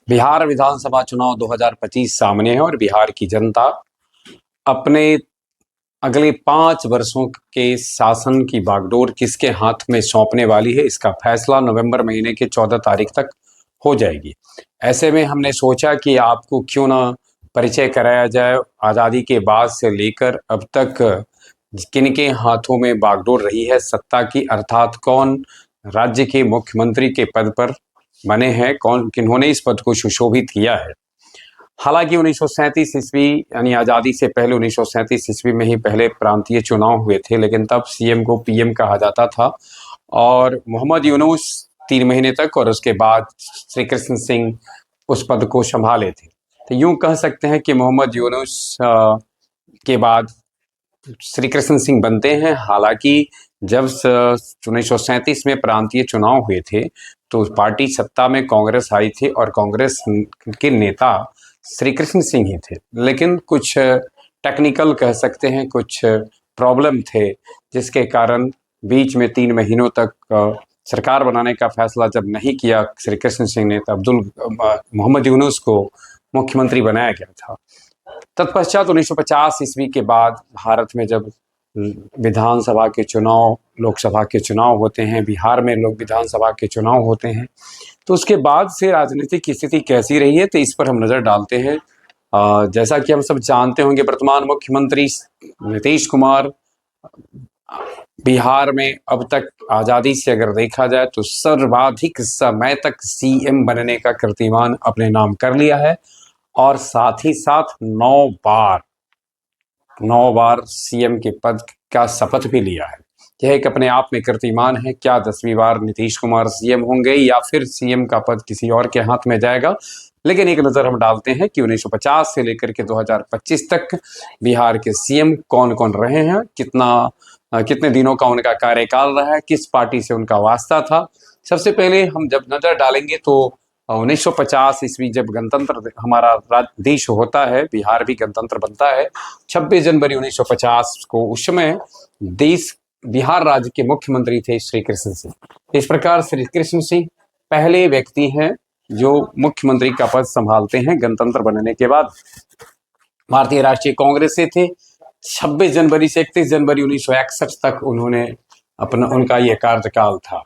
बिहार विधानसभा चुनाव 2025 सामने है और बिहार की जनता अपने अगले 5 वर्षों के शासन की बागडोर किसके हाथ में सौंपने वाली है, इसका फैसला नवंबर महीने के 14 तारीख तक हो जाएगी। ऐसे में हमने सोचा कि आपको क्यों ना परिचय कराया जाए आज़ादी के बाद से लेकर अब तक किन के हाथों में बागडोर रही है सत्ता की, अर्थात कौन राज्य के मुख्यमंत्री के पद पर बने हैं, कौन किन्होंने इस पद को सुशोभित किया है। हालांकि 1937 ईस्वी यानी आज़ादी से पहले 1937 ईस्वी में ही पहले प्रांतीय चुनाव हुए थे, लेकिन तब सीएम को पीएम कहा जाता था और मोहम्मद यूनुस 3 महीने तक और उसके बाद श्री कृष्ण सिंह उस पद को संभाले थे। तो यूं कह सकते हैं कि मोहम्मद यूनुस के बाद श्री कृष्ण सिंह बनते हैं। हालांकि जब 1937 में प्रांतीय चुनाव हुए थे तो पार्टी सत्ता में कांग्रेस आई थी और कांग्रेस के नेता श्री कृष्ण सिंह ही थे, लेकिन कुछ टेक्निकल कह सकते हैं, कुछ प्रॉब्लम थे जिसके कारण बीच में 3 महीनों तक सरकार बनाने का फैसला जब नहीं किया श्री कृष्ण सिंह ने, तब मोहम्मद यूनुस को मुख्यमंत्री बनाया गया था। तत्पश्चात 1950 ईस्वी के बाद भारत में जब विधानसभा के चुनाव, लोकसभा के चुनाव होते हैं, बिहार में लोग विधानसभा के चुनाव होते हैं, तो उसके बाद से राजनीतिक की स्थिति कैसी रही है, तो इस पर हम नज़र डालते हैं। जैसा कि हम सब जानते होंगे, वर्तमान मुख्यमंत्री नीतीश कुमार बिहार में अब तक आज़ादी से अगर देखा जाए तो सर्वाधिक समय तक सीएम बनने का कीर्तिमान अपने नाम कर लिया है और साथ ही साथ 9 बार सीएम के पद का शपथ भी लिया है। यह एक अपने आप में कीर्तिमान है। क्या 10वीं बार नीतीश कुमार सीएम होंगे या फिर सीएम का पद किसी और के हाथ में जाएगा, लेकिन एक नज़र हम डालते हैं कि 1950 से लेकर के 2025 तक बिहार के सीएम कौन कौन रहे हैं, कितने दिनों का उनका कार्यकाल रहा है, किस पार्टी से उनका वास्ता था। सबसे पहले हम जब नज़र डालेंगे तो 1950 ईस्वी जब गणतंत्र हमारा देश होता है, बिहार भी गणतंत्र बनता है 26 जनवरी 1950 को। उस समय बिहार राज्य के मुख्यमंत्री थे श्री कृष्ण सिंह। इस प्रकार श्री कृष्ण सिंह पहले व्यक्ति हैं जो मुख्यमंत्री का पद संभालते हैं गणतंत्र बनने के बाद। भारतीय राष्ट्रीय कांग्रेस से थे। 26 जनवरी से 31 जनवरी 1961 तक उनका यह कार्यकाल था।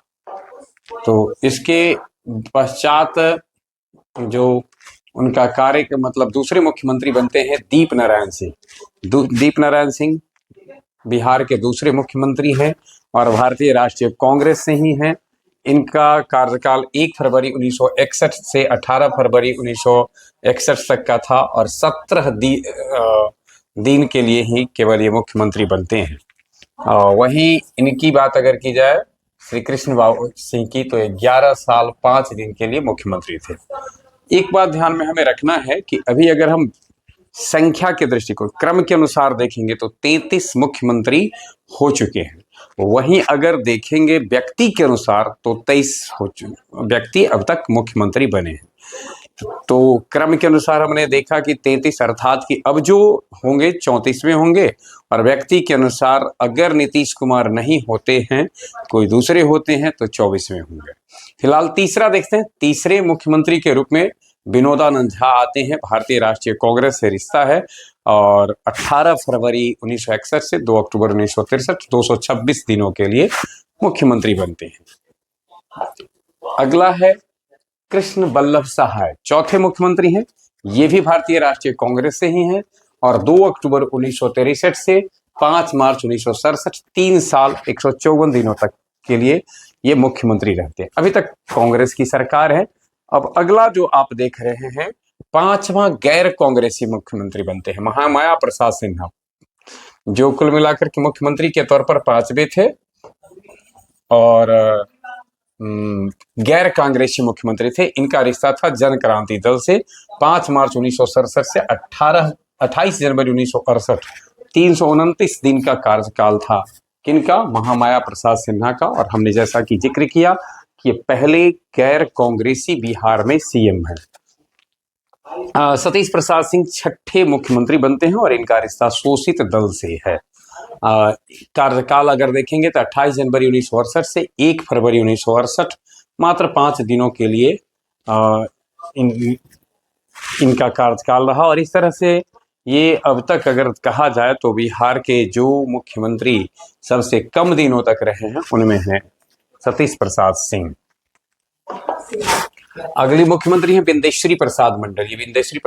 तो इसके पश्चात जो उनका कार्य मतलब दूसरे मुख्यमंत्री बनते हैं दीप नारायण सिंह। दीप नारायण सिंह बिहार के दूसरे मुख्यमंत्री हैं और भारतीय राष्ट्रीय कांग्रेस से ही हैं। इनका कार्यकाल 1 फरवरी 1961 से 18 फरवरी 1961 तक का था और 17 दिन के लिए ही केवल ये मुख्यमंत्री बनते हैं। वहीं इनकी बात अगर की जाए श्री कृष्ण सिंह की, तो 11 साल 5 दिन के लिए मुख्यमंत्री थे। एक बात ध्यान में हमें रखना है कि अभी अगर हम संख्या के दृष्टिकोण क्रम के अनुसार देखेंगे तो 33 मुख्यमंत्री हो चुके हैं। वहीं अगर देखेंगे व्यक्ति के अनुसार तो 23 व्यक्ति अब तक मुख्यमंत्री बने हैं। तो क्रम के अनुसार हमने देखा कि 33 अर्थात कि अब जो होंगे 34वें होंगे, और व्यक्ति के अनुसार अगर नीतीश कुमार नहीं होते हैं, कोई दूसरे होते हैं, तो 24वें होंगे। फिलहाल तीसरा देखते हैं। तीसरे मुख्यमंत्री के रूप में विनोदानंद झा आते हैं। भारतीय राष्ट्रीय कांग्रेस से रिश्ता है और 18 फरवरी 1961 से 2 अक्टूबर 1963 226 दिनों के लिए मुख्यमंत्री बनते हैं। अगला है कृष्ण वल्लभ सहाय, चौथे मुख्यमंत्री हैं। ये भी भारतीय राष्ट्रीय कांग्रेस से ही हैं और 2 अक्टूबर 1963 से 5 मार्च 1967 3 साल 154 दिनों तक के लिए ये मुख्यमंत्री रहते हैं। अभी तक कांग्रेस की सरकार है। अब अगला जो आप देख रहे हैं, 5वां गैर कांग्रेसी मुख्यमंत्री बनते हैं महामाया प्रसाद सिन्हा, जो कुल मिलाकर के मुख्यमंत्री के तौर पर 5वें थे और गैर कांग्रेसी मुख्यमंत्री थे। इनका रिश्ता था जन क्रांति दल से। 5 मार्च 1967 से 28 जनवरी 1968 329 दिन का कार्यकाल था किनका? महामाया प्रसाद सिन्हा का। और हमने जैसा कि जिक्र किया कि पहले गैर कांग्रेसी बिहार में सीएम है। सतीश प्रसाद सिंह 6ठे मुख्यमंत्री बनते हैं और इनका रिश्ता शोषित दल से है। कार्यकाल अगर देखेंगे तो 28 जनवरी 1968 से 1 फरवरी 1968 मात्र 5 दिनों के लिए इनका कार्यकाल रहा। और इस तरह से ये अब तक अगर कहा जाए तो बिहार के जो मुख्यमंत्री सबसे कम दिनों तक रहे हैं उनमें है सतीश प्रसाद सिंह। अगली मुख्यमंत्री है बिंदेश्वरी प्रसाद मंडल। ये बिंदेश्वरी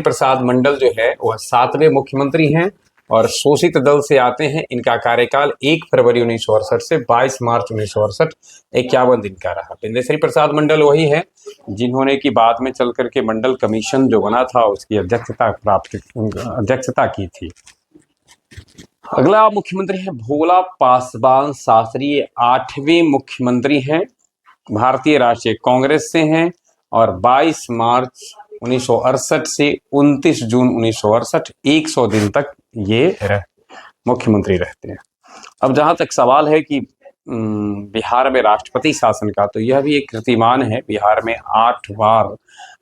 प्रसाद मंडल जो है वह 7वें मुख्यमंत्री हैं और शोषित दल से आते हैं। इनका कार्यकाल 1 फरवरी 1968 से 22 मार्च 1968 51 दिन का रहा। बिंदेश्वरी प्रसाद मंडल वही है जिन्होंने कि बाद में चल करके मंडल कमीशन जो बना था उसकी अध्यक्षता की थी। अगला मुख्यमंत्री है भोला पासवान शास्त्री। 8वें मुख्यमंत्री हैं, भारतीय राष्ट्रीय कांग्रेस से हैं और 22 मार्च 1968 से 29 जून 1968 100 दिन तक ये मुख्यमंत्री रहते हैं। अब जहां तक सवाल है कि बिहार में राष्ट्रपति शासन का, तो यह भी एक कीर्तिमान है। बिहार में 8 बार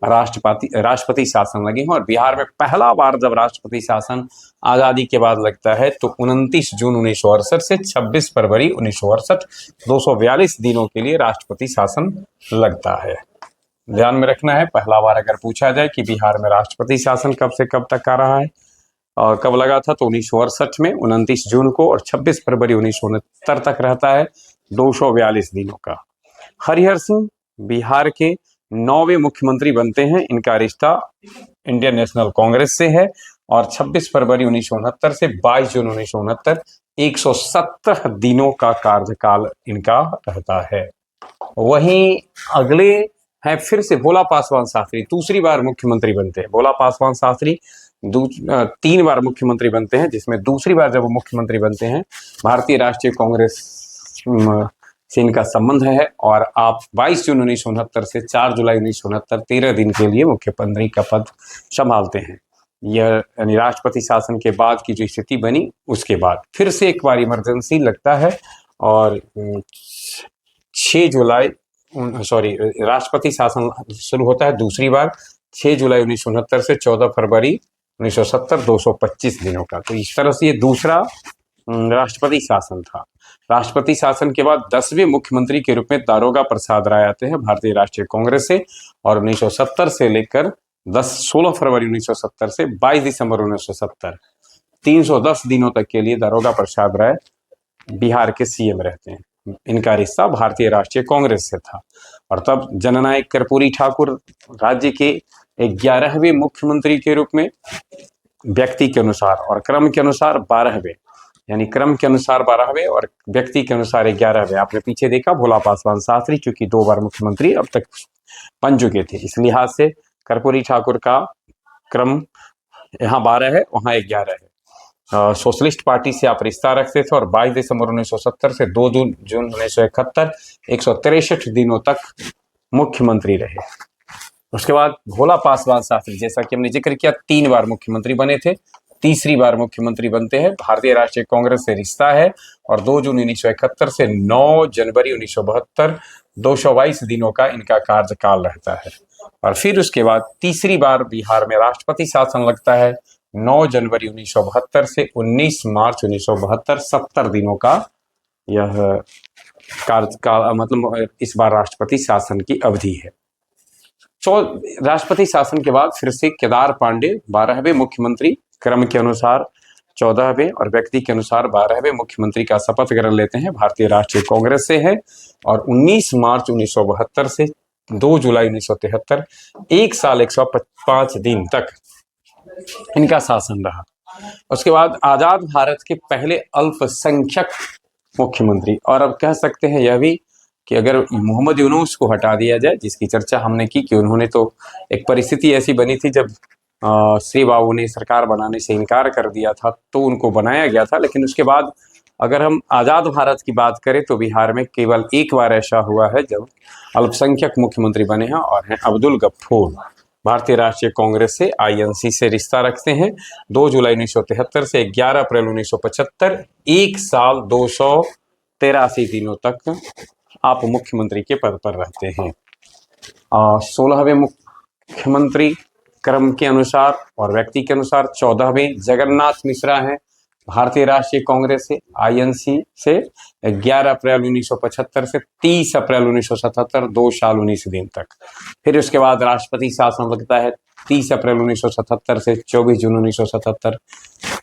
राष्ट्रपति शासन लगे हैं और बिहार में पहला बार जब राष्ट्रपति शासन आज़ादी के बाद लगता है तो 29 जून 1968 से 26 फरवरी 1968 242 दिनों के लिए राष्ट्रपति शासन लगता है। ध्यान में रखना है, पहला बार अगर पूछा जाए कि बिहार में राष्ट्रपति शासन कब से कब तक आ रहा है और कब लगा था, तो 1968 में 29 जून को और 26 फरवरी 1969 तक रहता है 242 दिनों का। हरिहर सिंह बिहार के 9वें मुख्यमंत्री बनते हैं। इनका रिश्ता इंडियन नेशनल कांग्रेस से है और 26 फरवरी 1969 से 22 जून 1969 117 दिनों का कार्यकाल इनका रहता है। वहीं अगले है फिर से भोला पासवान शास्त्री, दूसरी बार मुख्यमंत्री बनते हैं। भोला पासवान शास्त्री 3 बार मुख्यमंत्री बनते हैं, जिसमें दूसरी बार जब वो मुख्यमंत्री बनते हैं भारतीय राष्ट्रीय कांग्रेस से इनका संबंध है और आप 22 जून 1969 से 4 जुलाई 1969 13 दिन के लिए मुख्यमंत्री का पद संभालते हैं। यह यानी राष्ट्रपति शासन के बाद की जो स्थिति बनी उसके बाद फिर से एक बार इमरजेंसी लगता है और 6 जुलाई राष्ट्रपति शासन शुरू होता है दूसरी बार 6 जुलाई 1969 से 14 फरवरी 1970 225 दिनों का। तो इस तरह से ये दूसरा राष्ट्रपति शासन था। राष्ट्रपति शासन के बाद 10वें मुख्यमंत्री के रूप में दारोगा प्रसाद राय आते हैं भारतीय राष्ट्रीय कांग्रेस से और 1970 से लेकर 16 फरवरी 1970 से 22 दिसंबर 1970 310 दिनों तक के लिए दारोगा प्रसाद राय बिहार के सीएम रहते हैं। इनका रिश्ता भारतीय राष्ट्रीय कांग्रेस से था और तब जननायक कर्पूरी ठाकुर राज्य के 11वें मुख्यमंत्री के रूप में व्यक्ति के अनुसार और क्रम के अनुसार 12वें, यानी क्रम के अनुसार 12वें और व्यक्ति के अनुसार 11वें। आपने पीछे देखा भोला पासवान शास्त्री चूंकि 2 बार मुख्यमंत्री अब तक बन चुके थे, इस लिहाज से कर्पूरी ठाकुर का क्रम यहाँ 12 है वहाँ 11 है। सोशलिस्ट पार्टी से आप रिश्ता रखते थे और 22 दिसंबर 1970 से 2 जून 1971 163 दिनों तक मुख्यमंत्री रहे। उसके बाद भोला पासवान शास्त्री जैसा कि हमने जिक्र किया 3 बार मुख्यमंत्री बने थे, तीसरी बार मुख्यमंत्री बनते हैं। भारतीय राष्ट्रीय कांग्रेस से रिश्ता है और 2 जून 1971 से 9 जनवरी 1972 222 दिनों का इनका कार्यकाल रहता है। और फिर उसके बाद तीसरी बार बिहार में राष्ट्रपति शासन लगता है 9 जनवरी 1972 से 19 मार्च 1972 70 दिनों का यह कार्यकाल, मतलब इस बार राष्ट्रपति शासन की अवधि है। राष्ट्रपति शासन के बाद फिर से केदार पांडे 12वें मुख्यमंत्री क्रम के अनुसार 14वें और व्यक्ति के अनुसार 12वें मुख्यमंत्री का शपथ ग्रहण लेते हैं। भारतीय राष्ट्रीय कांग्रेस से है और 19 मार्च 1972 से 2 जुलाई 1973 1 साल 105 दिन तक इनका शासन रहा। उसके बाद आजाद भारत के पहले अल्पसंख्यक मुख्यमंत्री, और अब कह सकते हैं यह भी कि अगर मोहम्मद यूनुस को हटा दिया जाए, जिसकी चर्चा हमने की कि उन्होंने तो एक परिस्थिति ऐसी बनी थी जब श्री बाबू ने सरकार बनाने से इनकार कर दिया था तो उनको बनाया गया था, लेकिन उसके बाद अगर हम आज़ाद भारत की बात करें तो बिहार में केवल एक बार ऐसा हुआ है जब अल्पसंख्यक मुख्यमंत्री बने हैं और हैं अब्दुल गफ्फूर। भारतीय राष्ट्रीय कांग्रेस से आईएनसी से रिश्ता रखते हैं। 2 जुलाई 1973 से 11 अप्रैल 1975 1 साल 283 दिनों तक आप मुख्यमंत्री के पद पर रहते हैं। 16वें मुख्यमंत्री क्रम के अनुसार और व्यक्ति के अनुसार 14वें जगन्नाथ मिश्रा हैं भारतीय राष्ट्रीय कांग्रेस से आईएनसी से 11 अप्रैल 1975 से 30 अप्रैल 1977, 2 साल 19 दिन तक। फिर उसके बाद राष्ट्रपति शासन लगता है 30 अप्रैल 1977 से 24 जून 1977,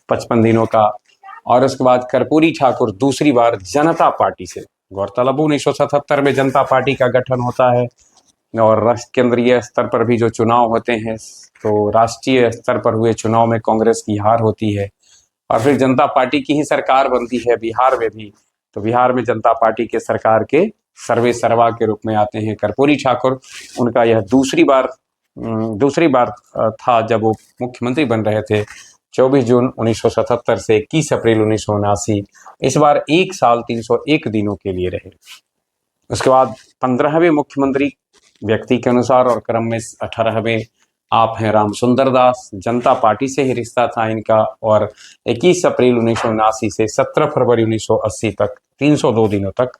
55 दिनों का। और उसके बाद कर्पूरी ठाकुर दूसरी बार जनता पार्टी से, गौरतलब 1977 में जनता पार्टी का गठन होता है और राष्ट्र केंद्रीय स्तर पर भी जो चुनाव होते हैं तो राष्ट्रीय स्तर पर हुए चुनाव में कांग्रेस की हार होती है और फिर जनता पार्टी की ही सरकार बनती है बिहार में भी। तो बिहार में जनता पार्टी के सरकार के सर्वे सर्वा के रूप में आते हैं कर्पूरी ठाकुर। उनका यह दूसरी बार था जब वो मुख्यमंत्री बन रहे थे, 24 जून 1977 से 21 अप्रैल 1979। इस बार 1 साल 301 दिनों के लिए रहे। उसके बाद 15वें मुख्यमंत्री व्यक्ति के अनुसार और क्रम में 18वें आप हैं राम सुंदर दास। जनता पार्टी से ही रिश्ता था इनका और 21 अप्रैल 1979 से 17 फरवरी 1980 तक 302 दिनों तक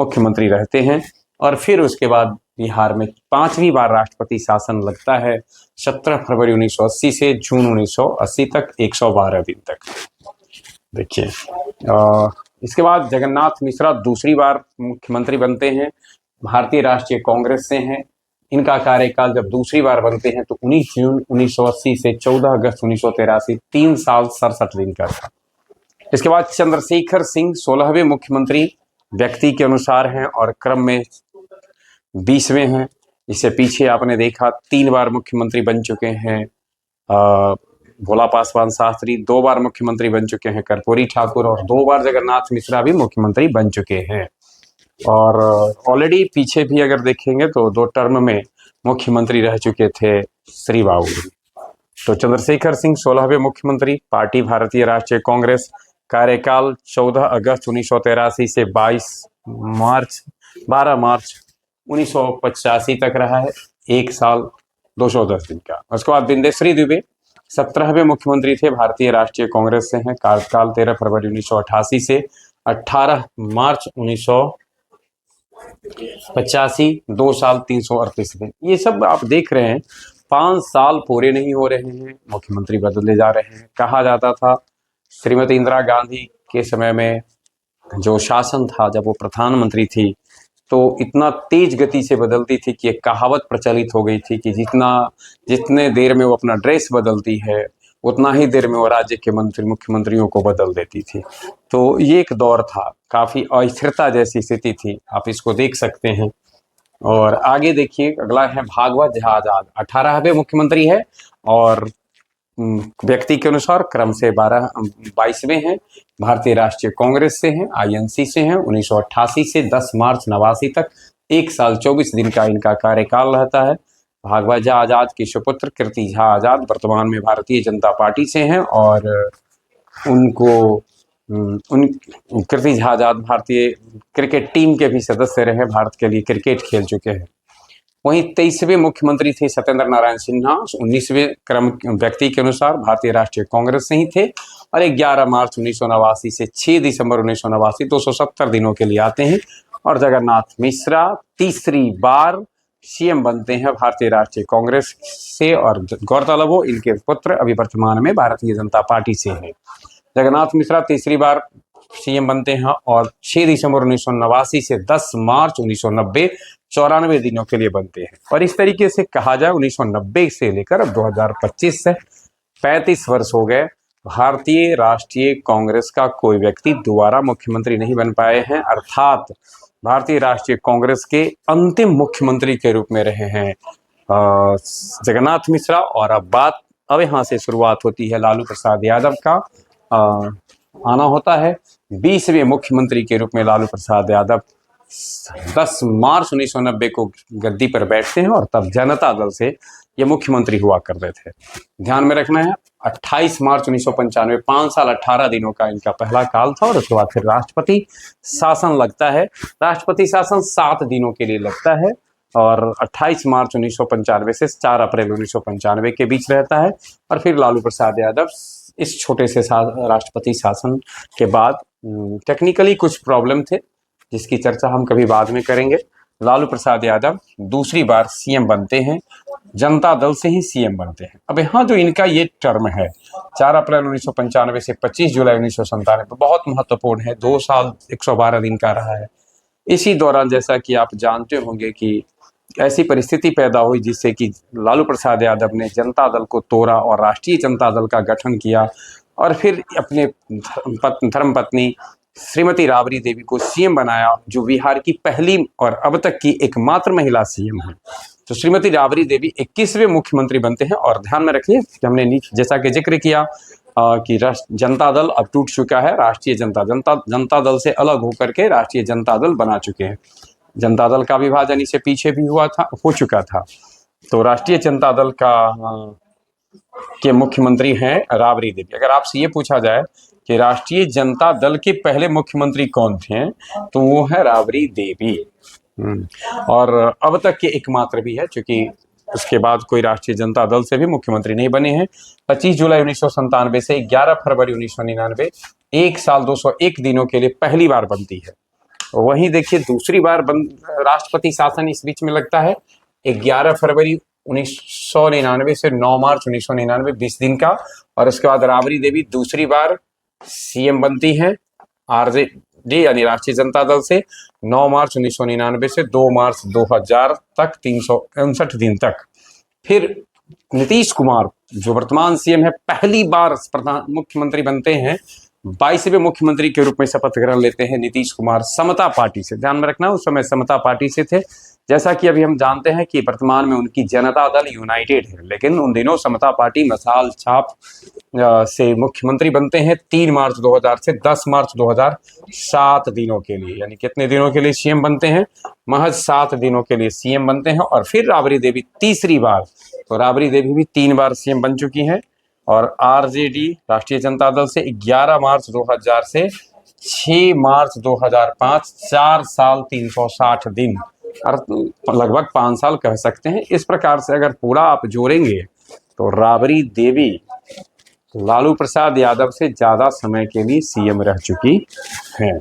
मुख्यमंत्री रहते हैं। और फिर उसके बाद बिहार में 5वीं बार राष्ट्रपति शासन लगता है 17 फरवरी 1980 से जून 1980 तक 112 दिन तक। देखिए इसके बाद जगन्नाथ मिश्रा दूसरी बार मुख्यमंत्री बनते हैं, भारतीय राष्ट्रीय कांग्रेस से हैं। इनका कार्यकाल जब दूसरी बार बनते हैं तो 19 जून 1980 से 14 अगस्त 1983, 3 साल 67 दिन का था। इसके बाद चंद्रशेखर सिंह 16वें मुख्यमंत्री व्यक्ति के अनुसार हैं और क्रम में 20वें हैं। इससे पीछे आपने देखा 3 बार मुख्यमंत्री बन चुके हैं भोला पासवान शास्त्री, 2 बार मुख्यमंत्री बन चुके हैं कर्पूरी ठाकुर और 2 बार जगन्नाथ मिश्रा भी मुख्यमंत्री बन चुके हैं। और ऑलरेडी पीछे भी अगर देखेंगे तो 2 टर्म में मुख्यमंत्री रह चुके थे श्री बाबू। तो चंद्रशेखर सिंह 16वें मुख्यमंत्री, पार्टी भारतीय राष्ट्रीय कांग्रेस, कार्यकाल 14 अगस्त 1983 से 12 मार्च 1985 तक रहा है, 1 साल 210 दिन का। उसके बाद बिंदेश्वरी दुबे 17वें मुख्यमंत्री थे, भारतीय राष्ट्रीय कांग्रेस से हैं, कार्यकाल 13 फरवरी 1988 से 18 मार्च 1985, 2 साल 338 दिन। ये सब आप देख रहे हैं 5 साल पूरे नहीं हो रहे हैं, मुख्यमंत्री बदले जा रहे हैं। कहा जाता था श्रीमती इंदिरा गांधी के समय में जो शासन था, जब वो प्रधानमंत्री थी तो इतना तेज गति से बदलती थी कि एक कहावत प्रचलित हो गई थी कि जितने देर में वो अपना ड्रेस बदलती है उतना ही देर में वो राज्य के मुख्यमंत्रियों को बदल देती थी। तो ये एक दौर था, काफ़ी अस्थिरता जैसी स्थिति थी, आप इसको देख सकते हैं। और आगे देखिए अगला है भागवत झा आजाद, 18वें मुख्यमंत्री है और व्यक्ति के अनुसार क्रम से 22वें हैं, भारतीय राष्ट्रीय कांग्रेस से हैं, आईएनसी से हैं। 1988 से 10 मार्च 89 तक 1 साल 24 दिन का इनका कार्यकाल रहता है। भागवत झा आजाद के सुपुत्र कीर्ति झा आजाद वर्तमान में भारतीय जनता पार्टी से हैं और कीर्ति झा आजाद भारतीय क्रिकेट टीम के भी सदस्य रहे, भारत के लिए क्रिकेट खेल चुके हैं। वहीं 23वें मुख्यमंत्री थे सत्येंद्र नारायण सिन्हा, 19वें क्रम व्यक्ति के अनुसार भारतीय राष्ट्रीय कांग्रेस से ही थे और 11 मार्च 1989 से 6 दिसंबर 1989 270 दिनों के लिए आते हैं। और जगन्नाथ मिश्रा तीसरी बार सीएम बनते हैं भारतीय राष्ट्रीय कांग्रेस से और गौरतलब हो इनके पुत्र अभी वर्तमान में भारतीय जनता पार्टी से हैं। जगन्नाथ मिश्रा तीसरी बार सीएम बनते हैं और 6 दिसंबर 1989 से 10 मार्च 1990 94 दिनों के लिए बनते हैं। और इस तरीके से कहा जाए 1990 से लेकर अब 2025 से 35 वर्ष हो गए, भारतीय राष्ट्रीय कांग्रेस का कोई व्यक्ति दोबारा मुख्यमंत्री नहीं बन पाए हैं, अर्थात भारतीय राष्ट्रीय कांग्रेस के अंतिम मुख्यमंत्री के रूप में रहे हैं जगन्नाथ मिश्रा। और अब यहाँ से शुरुआत होती है लालू प्रसाद यादव का आना होता है। 20वें मुख्यमंत्री के रूप में लालू प्रसाद यादव 10 मार्च 1990 को गद्दी पर बैठते हैं और तब जनता दल से ये मुख्यमंत्री हुआ करते थे। ध्यान में रखना है 28 मार्च 1995, 5 साल 18 दिनों का इनका पहला काल था। और उसके बाद फिर राष्ट्रपति शासन लगता है। राष्ट्रपति शासन 7 दिनों के लिए लगता है और 28 मार्च 1995 से 4 अप्रैल 1995 के बीच रहता है। और फिर लालू प्रसाद यादव इस छोटे से राष्ट्रपति शासन के बाद टेक्निकली कुछ प्रॉब्लम थे जिसकी चर्चा हम कभी बाद में करेंगे। लालू प्रसाद यादव दूसरी बार सीएम बनते हैं, जनता दल से ही सीएम बनते हैं। अब यहाँ जो इनका ये टर्म है 4 अप्रैल 1995 से 25 जुलाई 1997, बहुत महत्वपूर्ण है। 2 साल 112 दिन का रहा है। इसी दौरान जैसा कि आप जानते होंगे कि ऐसी परिस्थिति पैदा हुई जिससे कि लालू प्रसाद यादव ने जनता दल को तोड़ा और राष्ट्रीय जनता दल का गठन किया और फिर अपने धर्मपत्नी श्रीमती राबड़ी देवी को सीएम बनाया, जो बिहार की पहली और अब तक की एकमात्र महिला सीएम है। तो श्रीमती राबड़ी देवी 21वें मुख्यमंत्री बनते हैं। और ध्यान में रखिए कि हमने जैसा कि जिक्र किया कि जनता दल अब टूट चुका है, राष्ट्रीय जनता दल से अलग होकर के राष्ट्रीय जनता दल बना चुके हैं। जनता दल का विभाजन इससे पीछे भी हो चुका था। तो राष्ट्रीय जनता दल के मुख्यमंत्री हैं राबड़ी देवी। अगर आपसे ये पूछा जाए कि राष्ट्रीय जनता दल के पहले मुख्यमंत्री कौन थे, तो वो है राबड़ी देवी। और अब तक के एकमात्र भी है, क्योंकि उसके बाद कोई राष्ट्रीय जनता दल से भी मुख्यमंत्री नहीं बने हैं। 25 जुलाई 1997 से 11 फरवरी 1999, 1 साल 201 दिनों के लिए पहली बार बनती है। वहीं देखिए दूसरी बार राष्ट्रपति शासन इस बीच में लगता है 11 फरवरी 1999 से 9 मार्च 1999, 20 दिन का। और उसके बाद राबड़ी देवी दूसरी बार सीएम बनती हैं आरजेडी यानी राष्ट्रीय जनता दल से 9 मार्च 1999 से 2 मार्च 2000 तक, 359 दिन तक। फिर नीतीश कुमार जो वर्तमान सीएम है पहली बार मुख्यमंत्री बनते हैं, 22वें मुख्यमंत्री के रूप में शपथ ग्रहण लेते हैं नीतीश कुमार समता पार्टी से। ध्यान में रखना उस समय समता पार्टी से थे। जैसा कि अभी हम जानते हैं कि वर्तमान में उनकी जनता दल यूनाइटेड है, लेकिन उन दिनों समता पार्टी मसाल छाप से मुख्यमंत्री बनते हैं 3 मार्च 2000 से 10 मार्च 2000, 7 दिनों के लिए। यानी कितने दिनों के लिए सीएम बनते हैं? महज 7 दिनों के लिए सीएम बनते हैं। और फिर राबड़ी देवी तीसरी बार, तो राबड़ी देवी भी 3 बार सीएम बन चुकी हैं। और आरजेडी राष्ट्रीय जनता दल से 11 मार्च 2000 से 6 मार्च 2005, 4 साल 360 दिन और लगभग 5 साल कह सकते हैं। इस प्रकार से अगर पूरा आप जोड़ेंगे तो राबड़ी देवी लालू प्रसाद यादव से ज़्यादा समय के लिए सीएम रह चुकी हैं।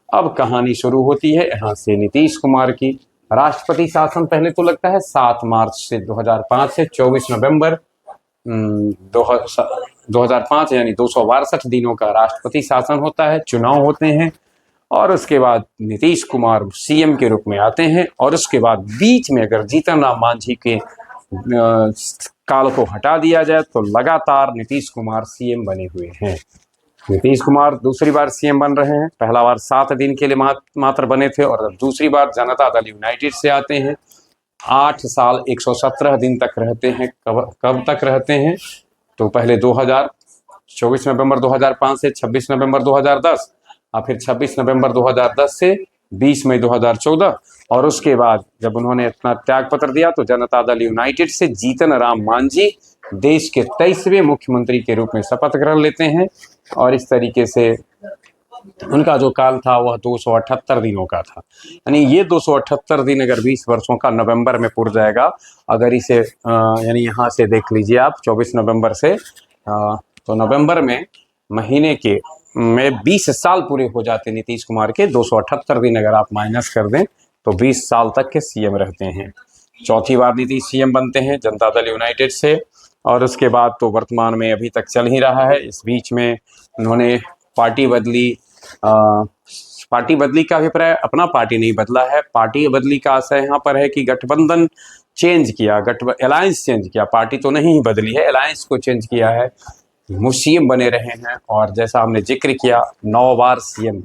अब कहानी शुरू होती है यहाँ से नीतीश कुमार की। राष्ट्रपति शासन पहले तो लगता है 7 मार्च से 2005 से 24 नवंबर 2005, यानी 262 दिनों का राष्ट्रपति शासन होता है। चुनाव होते हैं और उसके बाद नीतीश कुमार सीएम के रूप में आते हैं। और उसके बाद बीच में अगर जीतन राम मांझी के काल को हटा दिया जाए तो लगातार नीतीश कुमार सीएम बने हुए हैं। नीतीश कुमार दूसरी बार सीएम बन रहे हैं। पहला बार 7 दिन के लिए मात्र बने थे और दूसरी बार जनता दल यूनाइटेड से आते हैं। 8 साल 117 दिन तक रहते हैं। कब तक रहते हैं? तो पहले 24 नवंबर 2005 से 26 नवंबर 2010, और फिर 26 नवंबर 2010 से 20 मई 2014। और उसके बाद जब उन्होंने अपना त्याग पत्र दिया तो जनता दल यूनाइटेड से जीतन राम मांझी देश के 23वें मुख्यमंत्री के रूप में शपथ ग्रहण लेते हैं। और इस तरीके से उनका जो काल था वह 278 दिनों का था। यानी ये 278 दिन अगर 20 वर्षों का नवंबर में पूरा जाएगा, अगर इसे यानी यहाँ से देख लीजिए आप 24 नवंबर से, तो नवंबर में महीने के में 20 साल पूरे हो जाते नीतीश कुमार के। 278 दिन अगर आप माइनस कर दें तो 20 साल तक के सीएम रहते हैं। चौथी बार नीतीश सीएम बनते हैं जनता दल यूनाइटेड से। और उसके बाद तो वर्तमान में अभी तक चल ही रहा है। इस बीच में उन्होंने पार्टी बदली का अभिप्राय, अपना पार्टी नहीं बदला है। पार्टी बदली का आशय यहाँ पर है कि गठबंधन चेंज किया, अलायंस चेंज किया। पार्टी तो नहीं बदली है, अलायंस को चेंज किया है। सीएम बने रहे हैं और जैसा हमने जिक्र किया 9 बार सीएम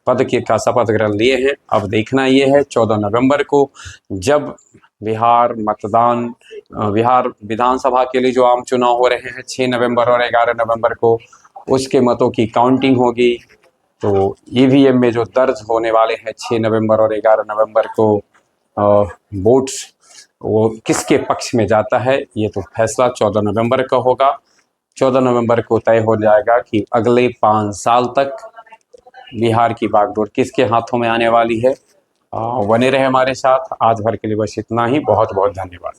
पद का शपथ ग्रहण लिए हैं। अब देखना ये है 14 नवंबर को जब बिहार विधानसभा के लिए जो आम चुनाव हो रहे हैं 6 नवंबर और 11 नवंबर को, उसके मतों की काउंटिंग होगी। तो ईवीएम में जो दर्ज होने वाले हैं 6 नवंबर और 11 नवंबर को वोट्स, वो किसके पक्ष में जाता है ये तो फैसला 14 नवंबर का होगा। 14 नवंबर को तय हो जाएगा कि अगले 5 साल तक बिहार की बागडोर किसके हाथों में आने वाली है। बने रहे हमारे साथ। आज भर के लिए बस इतना ही। बहुत बहुत धन्यवाद।